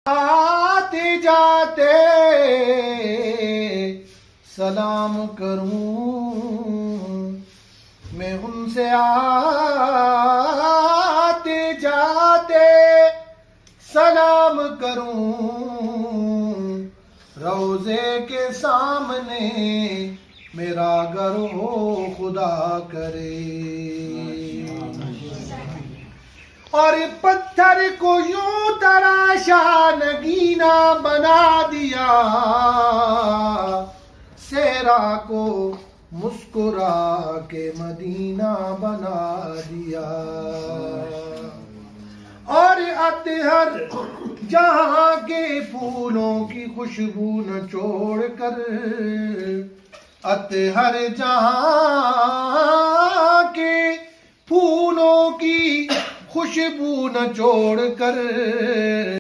آتے جاتے سلام کروں میں ان سے، آتے جاتے سلام کروں روضے کے سامنے میرا گھر ہو خدا کرے، اور پتھر کو یوں تراشا نگینا بنا دیا، صحرا کو مسکرا کے مدینہ بنا دیا، اور اطہر جہاں کے پھولوں کی خوشبو نہ چھوڑ کر، اطہر جہاں کے پھولوں کی خوشبو نہ چھوڑ کر